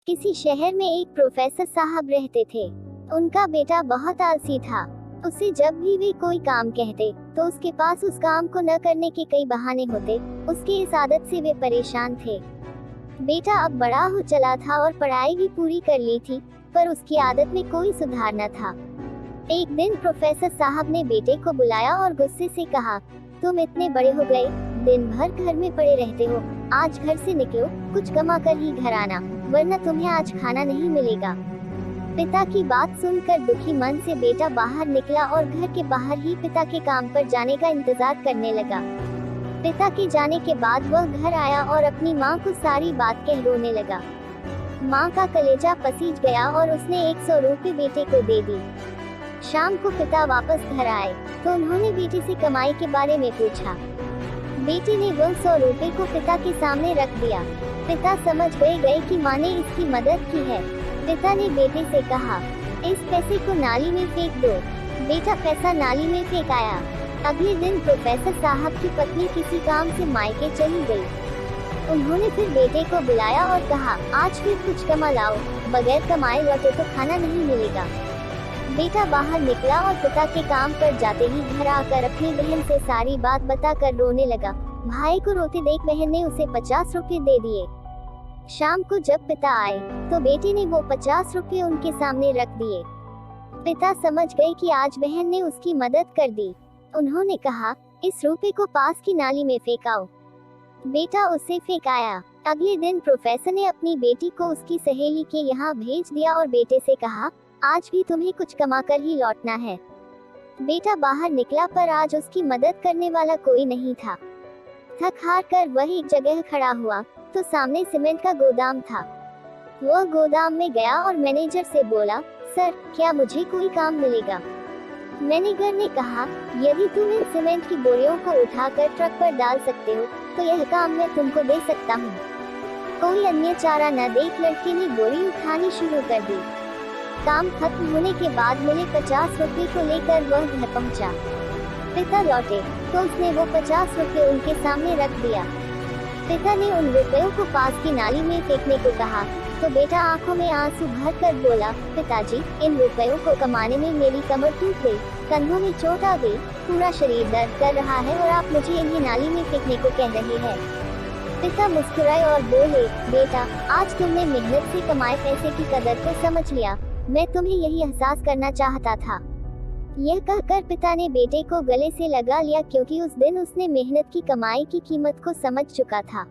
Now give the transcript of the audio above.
किसी शहर में एक प्रोफेसर साहब रहते थे। उनका बेटा बहुत आलसी था। उसे जब भी वे कोई काम कहते तो उसके पास उस काम को न करने के कई बहाने होते। उसकी इस आदत से वे परेशान थे। बेटा अब बड़ा हो चला था और पढ़ाई भी पूरी कर ली थी, पर उसकी आदत में कोई सुधार न था। एक दिन प्रोफेसर साहब ने बेटे को बुलाया और गुस्से से कहा, तुम इतने बड़े हो गए, दिन भर घर में पड़े रहते हो। आज घर से निकलो, कुछ कमा कर ही घर आना, वरना तुम्हें आज खाना नहीं मिलेगा। पिता की बात सुनकर दुखी मन से बेटा बाहर निकला और घर के बाहर ही पिता के काम पर जाने का इंतजार करने लगा। पिता के जाने के बाद वह घर आया और अपनी माँ को सारी बात कह रोने लगा। माँ का कलेजा पसीज गया और उसने 100 रुपये बेटे को दे दी। शाम को पिता वापस घर आए तो उन्होंने बेटे से कमाई के बारे में पूछा। बेटे ने वो 100 रुपये को पिता के सामने रख दिया। पिता समझ गए कि माँ ने इसकी मदद की है। पिता ने बेटे से कहा, इस पैसे को नाली में फेंक दो। बेटा पैसा नाली में फेंक आया। अगले दिन प्रोफेसर साहब की पत्नी किसी काम से मायके चली गई। उन्होंने फिर बेटे को बुलाया और कहा, आज फिर कुछ कमा लाओ, बगैर कमाए लौटे तो खाना नहीं मिलेगा। बेटा बाहर निकला और पिता के काम पर जाते ही घर आकर अपनी बहन से सारी बात बताकर रोने लगा। भाई को रोते देख बहन ने उसे 50 रुपये दे दिए। शाम को जब पिता आए तो बेटे ने वो 50 रुपये उनके सामने रख दिए। पिता समझ गए कि आज बहन ने उसकी मदद कर दी। उन्होंने कहा, इस रुपये को पास की नाली में फेंकाओ। बेटा उसे फेंकाया। अगले दिन प्रोफेसर ने अपनी बेटी को उसकी सहेली के यहाँ भेज दिया और बेटे से कहा, आज भी तुम्हें कुछ कमा कर ही लौटना है। बेटा बाहर निकला पर आज उसकी मदद करने वाला कोई नहीं था। थक हार कर वह एक जगह खड़ा हुआ तो सामने सीमेंट का गोदाम था। वह गोदाम में गया और मैनेजर से बोला, सर क्या मुझे कोई काम मिलेगा? मैनेजर ने कहा, यदि तुम इन सीमेंट की बोरियों को उठाकर ट्रक पर डाल सकते हो तो यह काम मैं तुमको दे सकता हूँ। कोई अन्य चारा न देख लड़के ने बोरी उठानी शुरू कर दी। काम खत्म होने के बाद मिले 50 रुपये को लेकर वह घर पहुंचा। पिता लौटे तो उसने वो 50 रुपये उनके सामने रख दिया। पिता ने उन रुपयों को पास की नाली में फेंकने को कहा तो बेटा आंखों में आंसू भरकर बोला, पिताजी इन रुपयों को कमाने में मेरी कमर टूट गई, कंधों में चोट आ गई, पूरा शरीर दर्द कर रहा है और आप मुझे इन्हें नाली में फेंकने को कह रहे हैं। पिता मुस्कुराए और बोले, बेटा आज तुमने मेहनत से कमाए पैसे की कदर को समझ लिया, मैं तुम्हें यही एहसास करना चाहता था। यह कहकर पिता ने बेटे को गले से लगा लिया, क्योंकि उस दिन उसने मेहनत की कमाई की कीमत को समझ चुका था।